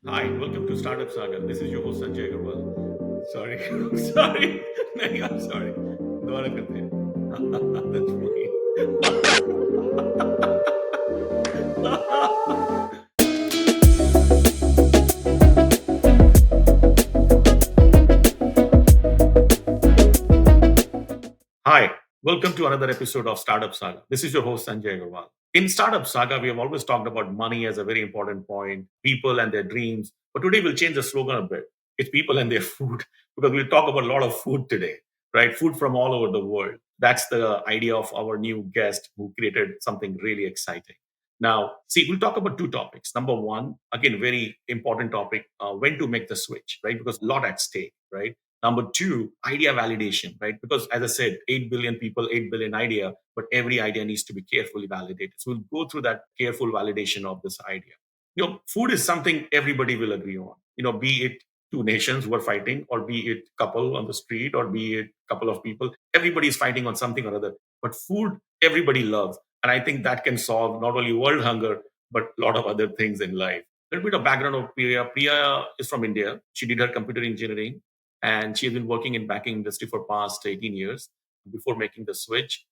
Hi, welcome to Startup Saga. This is your host Sanjay Agarwal. Sorry, I'm sorry. नहीं, I'm sorry. दोबारा करते हैं. That's funny. Hi, welcome to another episode of Startup Saga. This is your host Sanjay Agarwal. In Startup Saga, we have always talked about money as a very important point, people and their dreams. But today we'll change the slogan a bit. It's people and their food, because we'll talk about a lot of food today, right? Food from all over the world. That's the idea of our new guest who created something really exciting. Now, see, we'll talk about two topics. Number one, again, very important topic, when to make the switch, right? Because a lot at stake, right? Number two, idea validation, right? Because as I said, 8 billion people, 8 billion idea, but every idea needs to be carefully validated. So we'll go through that careful validation of this idea. Food is something everybody will agree on, be it two nations who are fighting, or be it couple on the street, or be it couple of people. Everybody is fighting on something or other. But food, everybody loves. And I think that can solve not only world hunger, but a lot of other things in life. A little bit of background of Priya. Priya is from India. She did her computer engineering and she has been working in banking industry for past 18 years before making the switch.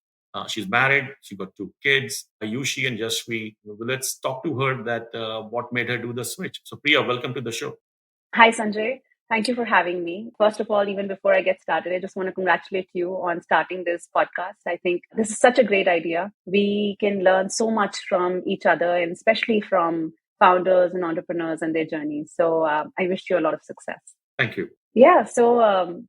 She's married. She got two kids, Ayushi and Jasvi. Let's talk to her that what made her do the switch. So Priya, welcome to the show. Hi, Sanjay. Thank you for having me. First of all, even before I get started, I just want to congratulate you on starting this podcast. I think this is such a great idea. We can learn so much from each other, and especially from founders and entrepreneurs and their journeys. So I wish you a lot of success. Thank you. Yeah. So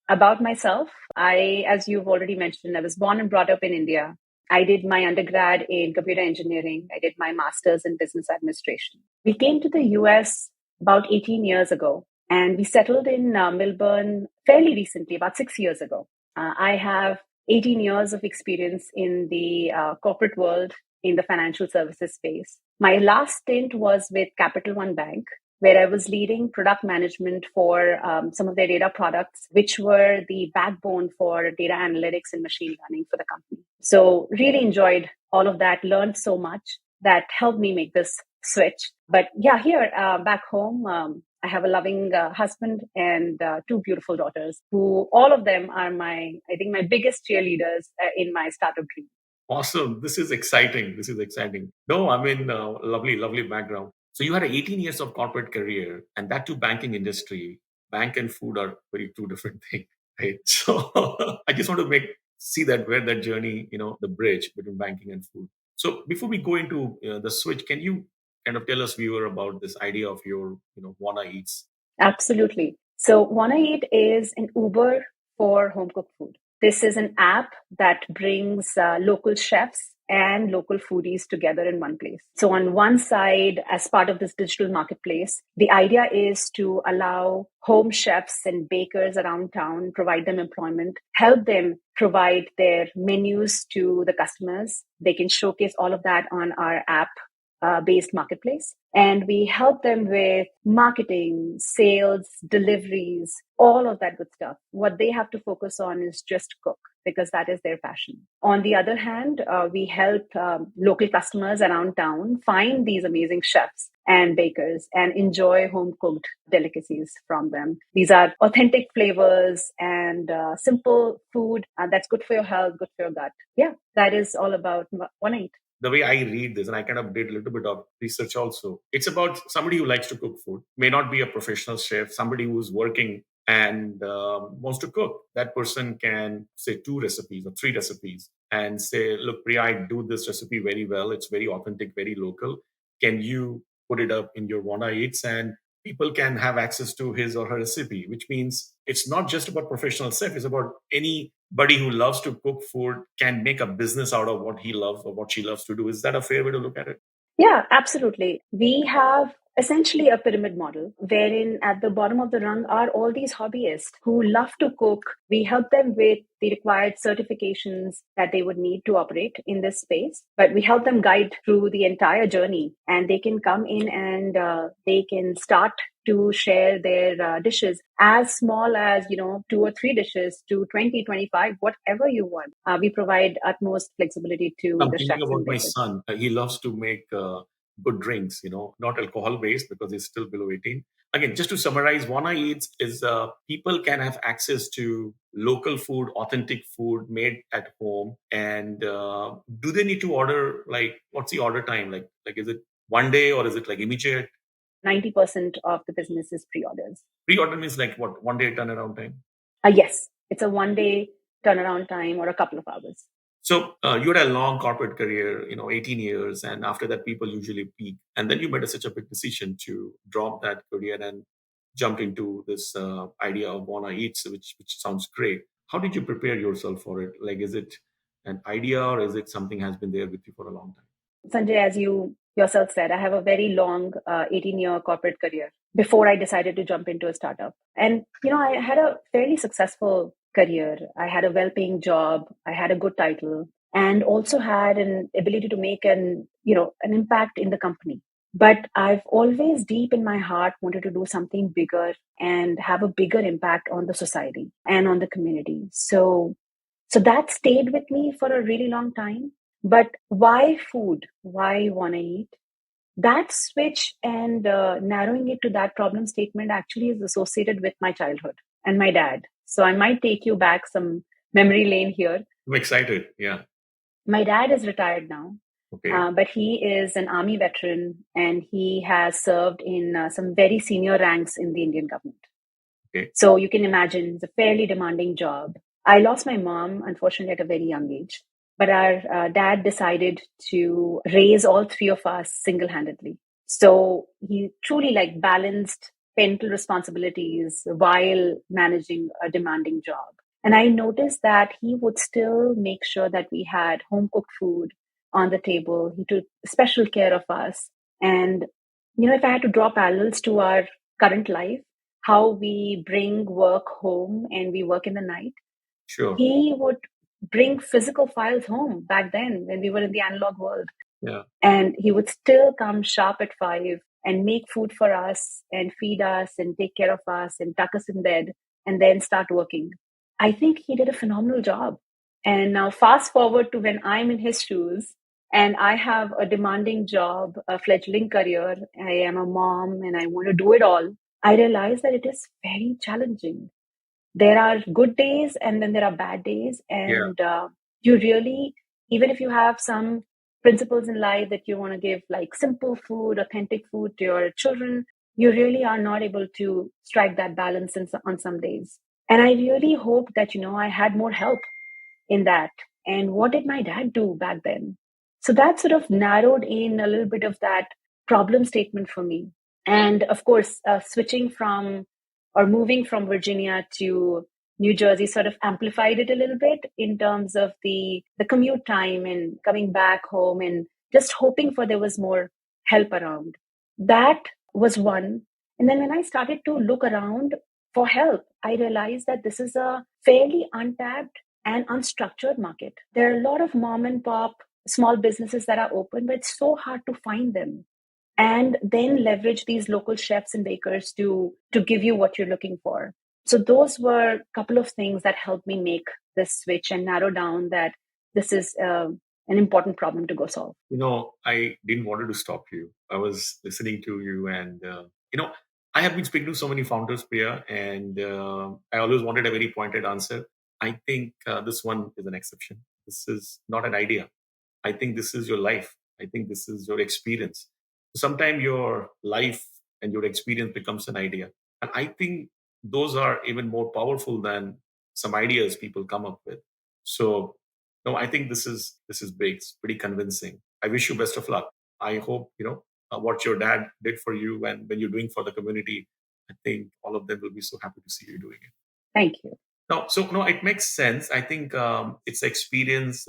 about myself, as you've already mentioned, I was born and brought up in India. I did my undergrad in computer engineering. I did my master's in business administration. We came to the US about 18 years ago, and we settled in Melbourne fairly recently, about 6 years ago. I have 18 years of experience in the corporate world in the financial services space. My last stint was with Capital One Bank, where I was leading product management for some of their data products, which were the backbone for data analytics and machine learning for the company. So really enjoyed all of that, learned so much that helped me make this switch. But yeah, here back home, I have a loving husband and two beautiful daughters who all of them are I think my biggest cheerleaders in my startup dream. Awesome. This is exciting. This is exciting. No, I mean, lovely, lovely background. So you had 18 years of corporate career and that too banking industry. Bank and food are very two different things, right? So I just want to see that where that journey, the bridge between banking and food. So before we go into the switch, can you kind of tell us viewer about this idea of your, Wanna Eats? Absolutely. So Wanna Eat is an Uber for home cooked food. This is an app that brings local chefs and local foodies together in one place. So on one side, as part of this digital marketplace, the idea is to allow home chefs and bakers around town, provide them employment, help them provide their menus to the customers. They can showcase all of that on our app based marketplace. And we help them with marketing, sales, deliveries, all of that good stuff. What they have to focus on is just cook because that is their passion. On the other hand, we help local customers around town find these amazing chefs and bakers and enjoy home cooked delicacies from them. These are authentic flavors and simple food that's good for your health, good for your gut. Yeah, that is all about Wanna Eat. The way I read this, and I kind of did a little bit of research also, it's about somebody who likes to cook food, may not be a professional chef, somebody who's working and wants to cook. That person can say two recipes or three recipes and say, look, Priya, I do this recipe very well. It's very authentic, very local. Can you put it up in your Wanna Eats? And people can have access to his or her recipe, which means it's not just about professional chef, it's about anybody who loves to cook food can make a business out of what he loves or what she loves to do. Is that a fair way to look at it? Yeah, absolutely. We have essentially a pyramid model wherein at the bottom of the rung are all these hobbyists who love to cook. We help them with the required certifications that they would need to operate in this space, but we help them guide through the entire journey and they can come in and they can start to share their dishes as small as two or three dishes to 20, 25, whatever you want. We provide utmost flexibility to I'm the thinking chefs about and my bakers. son. He loves to make good drinks, not alcohol based because it's still below 18. Again, just to summarize, Wana Eats is people can have access to local food, authentic food made at home. And do they need to order, like, what's the order time? Like is it one day or is it like immediate? 90% of the business is pre-orders. Pre-order means like what, one day turnaround time? Yes, it's a 1 day turnaround time or a couple of hours. So you had a long corporate career, 18 years, and after that, people usually peak. And then you made such a big decision to drop that career and jump into this idea of Wanna Eats, which sounds great. How did you prepare yourself for it? Like, is it an idea or is it something has been there with you for a long time? Sanjay, as you yourself said, I have a very long 18-year corporate career before I decided to jump into a startup. And, I had a fairly successful career. I had a well-paying job. I had a good title and also had an ability to make an impact in the company. But I've always deep in my heart wanted to do something bigger and have a bigger impact on the society and on the community. So that stayed with me for a really long time. But why food? Why want to eat? That switch and narrowing it to that problem statement actually is associated with my childhood and my dad. So I might take you back some memory lane here. I'm excited. Yeah. My dad is retired now, Okay. but he is an army veteran and he has served in some very senior ranks in the Indian government. Okay. So you can imagine it's a fairly demanding job. I lost my mom, unfortunately, at a very young age. But our dad decided to raise all three of us single handedly. So he truly balanced parental responsibilities while managing a demanding job. And I noticed that he would still make sure that we had home cooked food on the table. He took special care of us. And, if I had to draw parallels to our current life, how we bring work home and we work in the night, Sure. he would bring physical files home back then when we were in the analog world. Yeah. And he would still come sharp at 5 and make food for us and feed us and take care of us and tuck us in bed and then start working. I think he did a phenomenal job. And now, fast forward to when I'm in his shoes and I have a demanding job, a fledgling career. I am a mom and I want to do it all. I realize that it is very challenging. There are good days and then there are bad days. Yeah. And you really, even if you have some principles in life that you want to give, like simple food, authentic food to your children, you really are not able to strike that balance on some days. And I really hope that, I had more help in that. And what did my dad do back then? So that sort of narrowed in a little bit of that problem statement for me. And of course, switching from or moving from Virginia to New Jersey sort of amplified it a little bit in terms of the commute time and coming back home and just hoping for there was more help around. That was one. And then when I started to look around for help, I realized that this is a fairly untapped and unstructured market. There are a lot of mom and pop small businesses that are open, but it's so hard to find them and then leverage these local chefs and bakers to give you what you're looking for. So those were a couple of things that helped me make this switch and narrow down that this is an important problem to go solve. I didn't want to stop you. I was listening to you, and I have been speaking to so many founders, Priya, and I always wanted a very pointed answer. I think this one is an exception. This is not an idea. I think this is your life. I think this is your experience. Sometimes your life and your experience becomes an idea, and I think those are even more powerful than some ideas people come up with. So, no, I think this is big. It's pretty convincing. I wish you best of luck. I hope what your dad did for you and when you're doing for the community. I think all of them will be so happy to see you doing it. Thank you. No, so no, it makes sense. I think it's experience.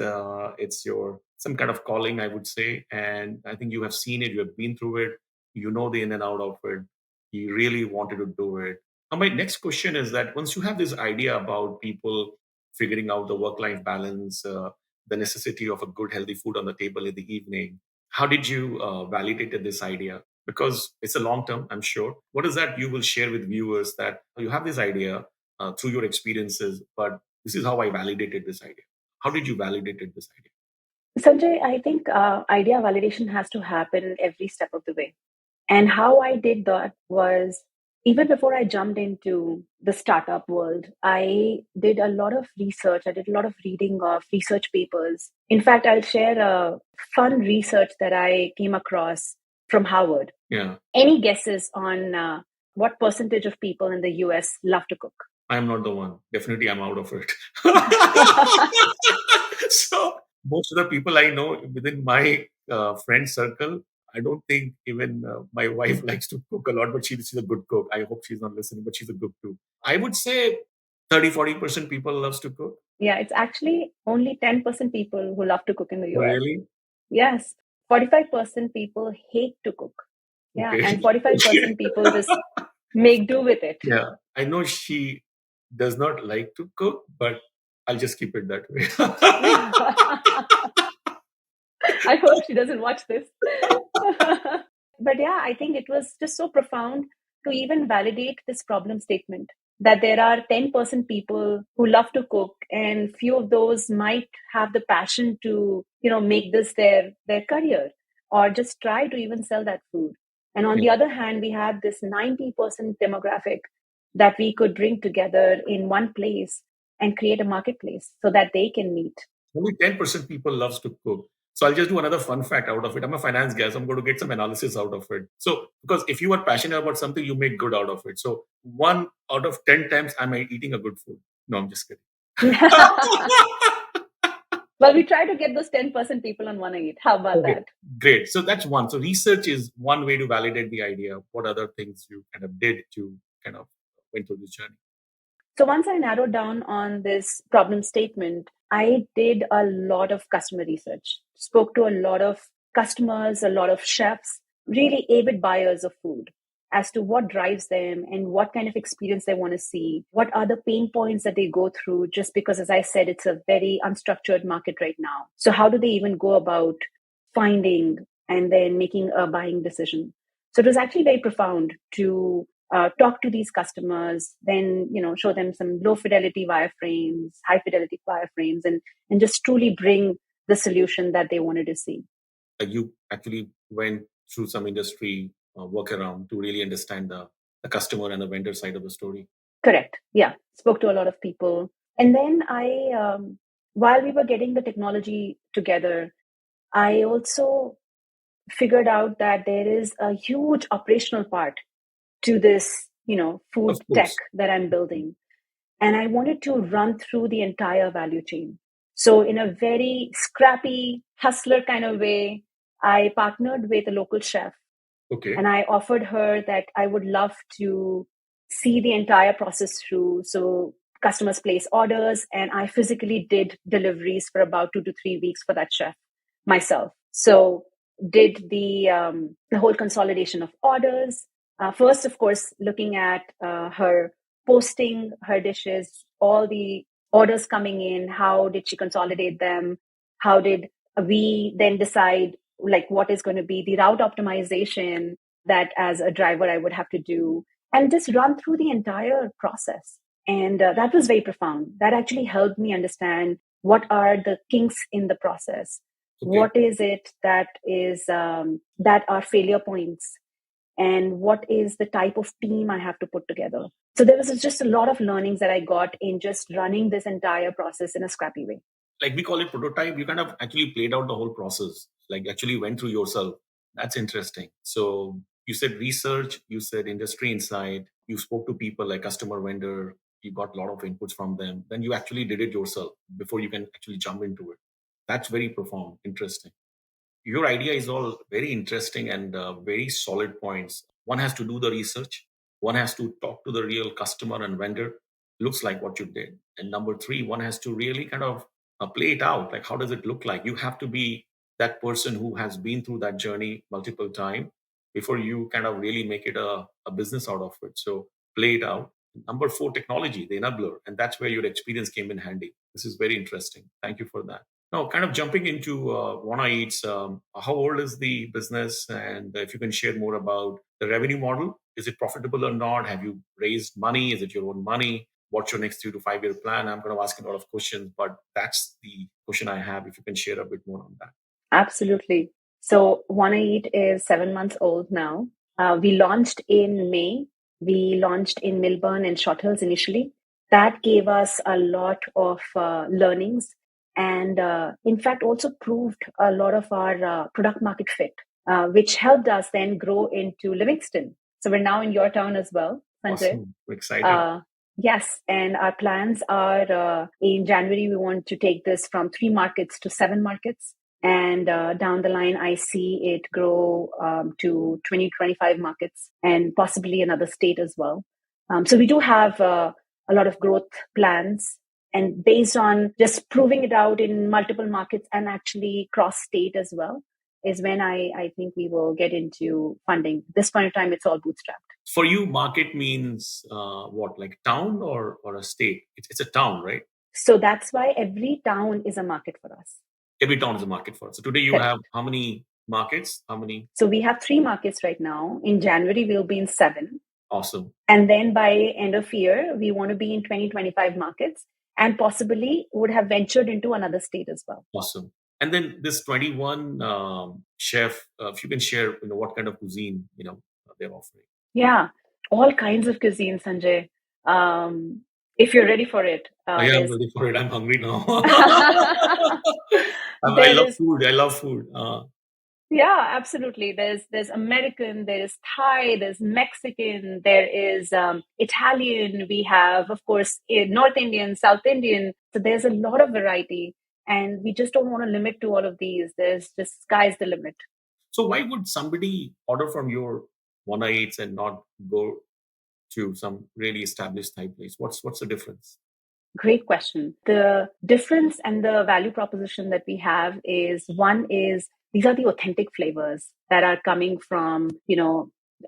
It's your some kind of calling, I would say, and I think you have seen it. You have been through it. You know the in and out of it. You really wanted to do it. Now, my next question is that once you have this idea about people figuring out the work-life balance, the necessity of a good, healthy food on the table in the evening, how did you validate this idea? Because it's a long term, I'm sure. What is that you will share with viewers that you have this idea through your experiences, but this is how I validated this idea. How did you validate this idea? Sanjay, I think idea validation has to happen every step of the way. And how I did that was even before I jumped into the startup world, I did a lot of research. I did a lot of reading of research papers. In fact, I'll share a fun research that I came across from Harvard. Yeah. Any guesses on what percentage of people in the US love to cook? I'm not the one. Definitely, I'm out of it. So most of the people I know within my friend circle, I don't think even my wife likes to cook a lot, but she's a good cook. I hope she's not listening, but she's a good too. I would say 30-40% people loves to cook. Yeah, it's actually only 10% people who love to cook in the US. Really? Yes, 45% people hate to cook. Yeah, Okay. and 45% people just make do with it. Yeah. I know she does not like to cook, but I'll just keep it that way. I hope she doesn't watch this. But yeah, I think it was just so profound to even validate this problem statement that there are 10% people who love to cook and few of those might have the passion to, make this their career or just try to even sell that food. And on the Yeah. other hand, we have this 90% demographic that we could bring together in one place and create a marketplace so that they can meet. Only 10% people loves to cook. So I'll just do another fun fact out of it. I'm a finance guy, so I'm going to get some analysis out of it. So because if you are passionate about something, you make good out of it. So 1 out of 10 times, am I eating a good food? No, I'm just kidding. Well, we try to get those 10% people on 108. How about Okay, that? great. So that's one. So research is one way to validate the idea. What other things you kind of did to kind of went through this journey? So once I narrowed down on this problem statement, I did a lot of customer research, spoke to a lot of customers, a lot of chefs, really avid buyers of food as to what drives them and what kind of experience they want to see. What are the pain points that they go through? Just because, as I said, it's a very unstructured market right now. So, how do they even go about finding and then making a buying decision? So, it was actually very profound to talk to these customers, then show them some low fidelity wireframes, high fidelity wireframes, and just truly bring the solution that they wanted to see. You actually went through some industry workaround to really understand the customer and the vendor side of the story. Correct. Yeah, spoke to a lot of people, and then while we were getting the technology together, I also figured out that there is a huge operational part to this, Of food tech course. that I'm building. And I wanted to run through the entire value chain. So, in a very scrappy, hustler kind of way, I partnered with a local chef Okay. and I offered her that I would love to see the entire process through. So, customers place orders, and I physically did deliveries for about 2 to 3 weeks for that chef myself. So, did the whole consolidation of orders. First, of course, looking at her posting her dishes, all the orders coming in, how did she consolidate them? How did we then decide like what is going to be the route optimization that as a driver I would have to do and just run through the entire process. And that was very profound. That actually helped me understand what are the kinks in the process. Okay. What is it that is that are failure points and what is the type of team I have to put together. So there was just a lot of learnings that I got in just running this entire process in a scrappy way. Like we call it prototype, you kind of actually played out the whole process, like actually went through yourself. That's interesting. So you said research, you said industry insight, you spoke to people like customer, vendor, you got a lot of inputs from them, then you actually did it yourself before you can actually jump into it. That's very profound, interesting. Your idea is all very interesting and very solid points. One has to do the research, one has to talk to the real customer and vendor. Looks like what you did. And number three, one has to really kind of play it out. Like, how does it look like? You have to be that person who has been through that journey multiple times before you kind of really make it a business out of it. So play it out. Number four, technology, the enabler. And that's where your experience came in handy. This is very interesting. Thank you for that. Now, kind of jumping into Wanna Eats, how old is the business? And if you can share more about the revenue model, is it profitable or not? Have you raised money? Is it your own money? what's your next 3 to 5 year plan? I'm going to ask a lot of questions, but that's the question I have. If you can share a bit more on that. Absolutely. So, Wanna Eat is 7 months old now. We launched in May. We launched in Melbourne and Short Hills initially. That gave us a lot of learnings and, in fact, also proved a lot of our product market fit, which helped us then grow into Livingston. So, we're now in your town as well, Sanjay. Awesome. We're excited. Uh, yes, and our plans are in January, we want to take this from 3 markets to 7 markets. And down the line, I see it grow to 20, 25 markets and possibly another state as well. So we do have a lot of growth plans. And based on just proving it out in multiple markets and actually cross state as well, is when I think we will get into funding. At this point in time, it's all bootstrapped. For you, market means what, like town or a state? It's a town, right? So that's why every town is a market for us. Every town is a market for it. So today you Correct. have how many markets? How many? So we have 3 markets right now. In January, we'll be in 7. Awesome. And then by end of year, we want to be in 20, 25 markets and possibly would have ventured into another state as well. Awesome. And then this 21 chef, if you can share, what kind of cuisine, they're offering. Yeah, all kinds of cuisine, Sanjay. If you're ready for it, I am ready for it. I'm hungry now. I there love is food. I love food. Yeah, absolutely. There's American, there is Thai, there's Mexican, there is Italian. We have, of course, North Indian, South Indian. So there's a lot of variety, and we just don't want to limit to all of these. There's just sky's the limit. So why would somebody order from your Wanna Eats and not go to some really established Thai place? What's the difference? Great question. The difference and the value proposition that we have is one is these are the authentic flavors that are coming from,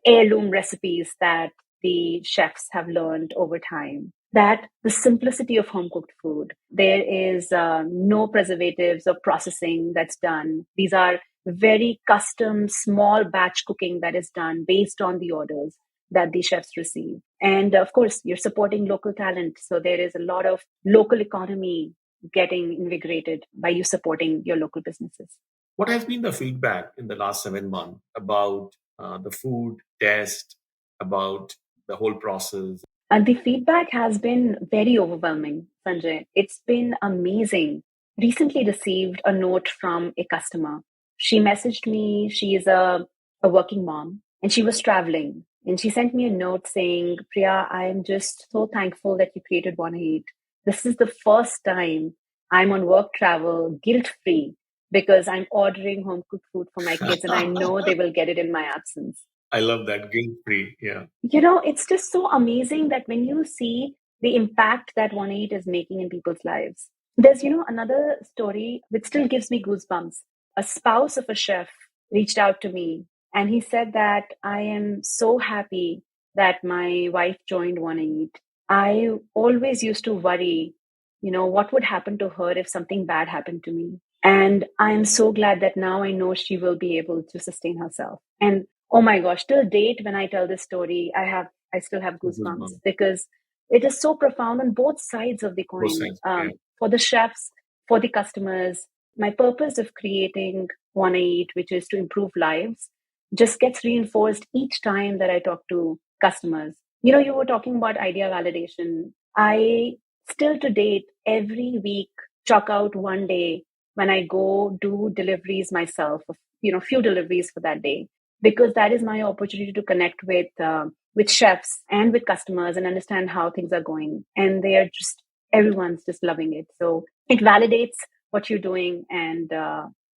heirloom recipes that the chefs have learned over time. That the simplicity of home cooked food. There is no preservatives or processing that's done. These are very custom, small batch cooking that is done based on the orders that the chefs receive. And of course, you're supporting local talent. So there is a lot of local economy getting invigorated by you supporting your local businesses. What has been the feedback in the last 7 months about the food test, about the whole process? And the feedback has been very overwhelming, Sanjay. It's been amazing. Recently received a note from a customer. She messaged me. She is a working mom and she was traveling. And she sent me a note saying, Priya, I am just so thankful that you created Wanna Eat. This is the first time I'm on work travel guilt free because I'm ordering home cooked food for my kids and I know they will get it in my absence. I love that, guilt free. Yeah. It's just so amazing that when you see the impact that One Eat is making in people's lives. There's, another story which still gives me goosebumps. A spouse of a chef reached out to me and he said that I am so happy that my wife joined One Eat. I always used to worry, what would happen to her if something bad happened to me. And I'm so glad that now I know she will be able to sustain herself. And oh my gosh, till date, when I tell this story, I still have goosebumps Goosebumps. because it is so profound on both sides of the Both coin. sides. Yeah. For the chefs, for the customers, my purpose of creating Wanna Eat, which is to improve lives, just gets reinforced each time that I talk to customers. You were talking about idea validation. I still to date, every week, chalk out one day when I go do deliveries myself, few deliveries for that day, because that is my opportunity to connect with chefs and with customers and understand how things are going. And they are just everyone's just loving it. So it validates what you're doing, and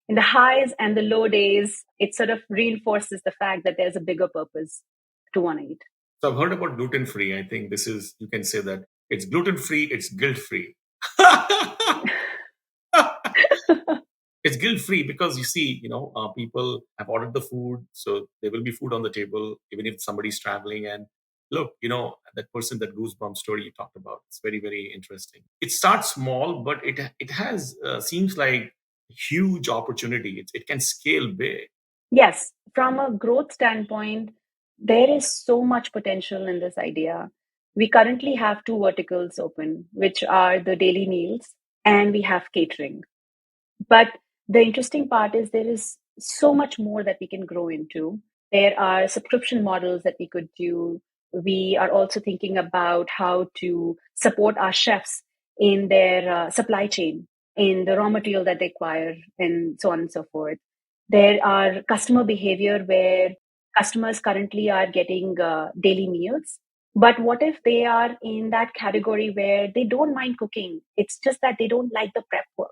in the highs and the low days, it sort of reinforces the fact that there's a bigger purpose to Wanna Eat. So I've heard about gluten free. I think this is, you can say that it's gluten free, it's guilt free. It's guilt free because you see, people have ordered the food, so there will be food on the table, even if somebody's traveling. And look, that person, that goosebump story you talked about, it's very, very interesting. It starts small, but it has seems like huge opportunity. It can scale big. Yes, from a growth standpoint, there is so much potential in this idea. We currently have two verticals open, which are the daily meals and we have catering. But the interesting part is there is so much more that we can grow into. There are subscription models that we could do. We are also thinking about how to support our chefs in their supply chain, in the raw material that they acquire, and so on and so forth. There are customer behavior where customers currently are getting daily meals. But what if they are in that category where they don't mind cooking? It's just that they don't like the prep work.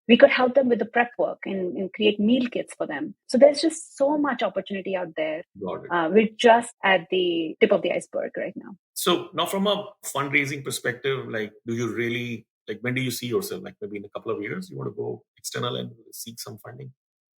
We could help them with the prep work and create meal kits for them. So there's just so much opportunity out there. Got it. We're just at the tip of the iceberg right now. So now from a fundraising perspective, like, do you really, like, when do you see yourself? Like maybe in a couple of years, you want to go external and seek some funding?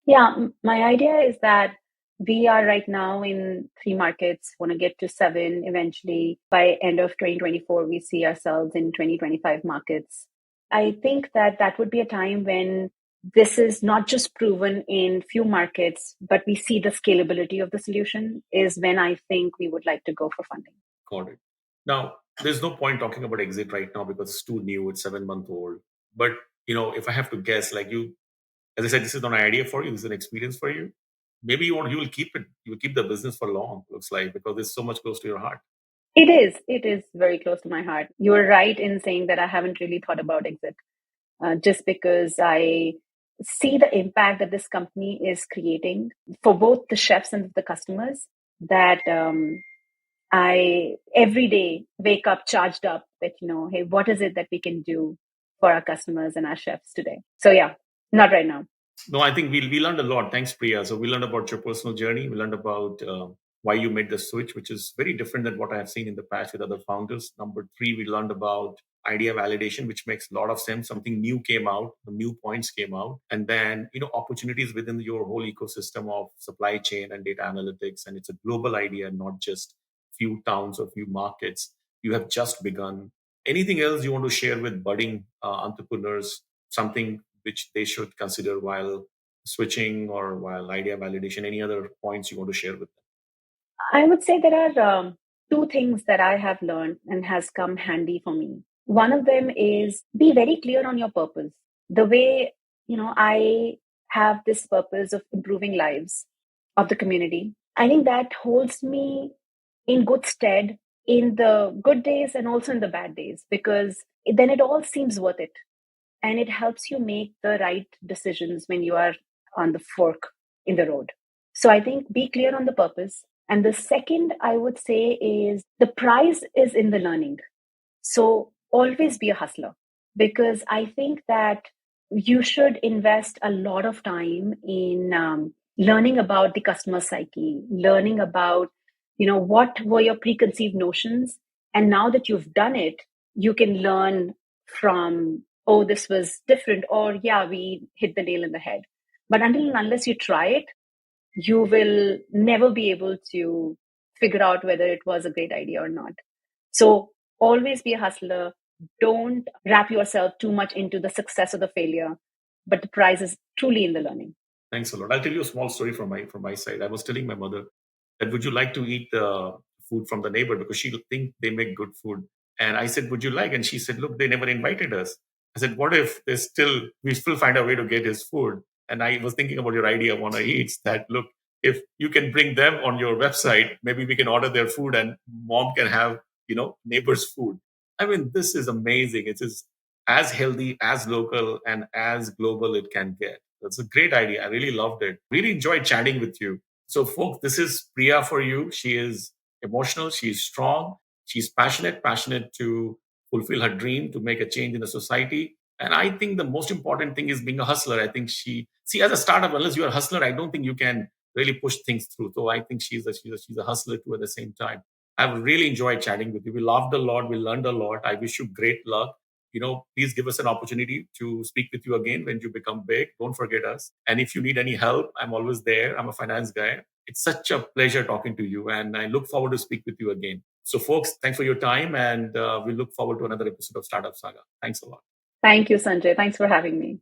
Yeah, my idea is that we are right now in 3 markets, want to get to 7 eventually. By end of 2024, we see ourselves in 2025 markets. I think that that would be a time when this is not just proven in few markets, but we see the scalability of the solution is when I think we would like to go for funding. Got it. Now, there's no point talking about exit right now because it's too new. It's 7 month old. But if I have to guess, like you, as I said, this is not an idea for you. This is an experience for you. Maybe you will keep it. You will keep the business for long. Looks like because it's so much close to your heart. It is. It is very close to my heart. You were right in saying that I haven't really thought about exit. Just because I see the impact that this company is creating for both the chefs and the customers, that I every day wake up charged up that, hey, what is it that we can do for our customers and our chefs today? So, yeah, not right now. No, I think we learned a lot. Thanks, Priya. So we learned about your personal journey. We learned about why you made the switch, which is very different than what I have seen in the past with other founders. Number three, we learned about idea validation, which makes a lot of sense. Something new came out, the new points came out, and then opportunities within your whole ecosystem of supply chain and data analytics. And it's a global idea, not just few towns or few markets. You have just begun. Anything else you want to share with budding entrepreneurs? Something which they should consider while switching or while idea validation? Any other points you want to share with them? I would say there are two things that I have learned and has come handy for me. One of them is be very clear on your purpose. The way, I have this purpose of improving lives of the community. I think that holds me in good stead in the good days and also in the bad days, because then it all seems worth it. And it helps you make the right decisions when you are on the fork in the road. So I think be clear on the purpose. And the second I would say is the prize is in the learning. So always be a hustler, because I think that you should invest a lot of time in learning about the customer psyche, learning about, what were your preconceived notions. And now that you've done it, you can learn from, oh, this was different, or yeah, we hit the nail in the head. But until and unless you try it, you will never be able to figure out whether it was a great idea or not. So always be a hustler. Don't wrap yourself too much into the success or the failure, but the prize is truly in the learning. Thanks a lot. I'll tell you a small story from my side. I was telling my mother that would you like to eat the food from the neighbor because she think they make good food. And I said, would you like? And she said, look, they never invited us. I said, what if we still find a way to get his food? And I was thinking about your idea, Wanna Eats, that look, if you can bring them on your website, maybe we can order their food and mom can have, neighbor's food. I mean, this is amazing. It is as healthy, as local, and as global it can get. That's a great idea. I really loved it. Really enjoyed chatting with you. So, folks, this is Priya for you. She is emotional, she's strong, she's passionate to fulfill her dream, to make a change in the society. And I think the most important thing is being a hustler. I think as a startup, unless you're a hustler, I don't think you can really push things through. So I think she's a hustler too at the same time. I've really enjoyed chatting with you. We laughed a lot. We learned a lot. I wish you great luck. Please give us an opportunity to speak with you again when you become big. Don't forget us. And if you need any help, I'm always there. I'm a finance guy. It's such a pleasure talking to you, and I look forward to speak with you again. So, folks, thanks for your time, and we look forward to another episode of Startup Saga. Thanks a lot. Thank you, Sanjay. Thanks for having me.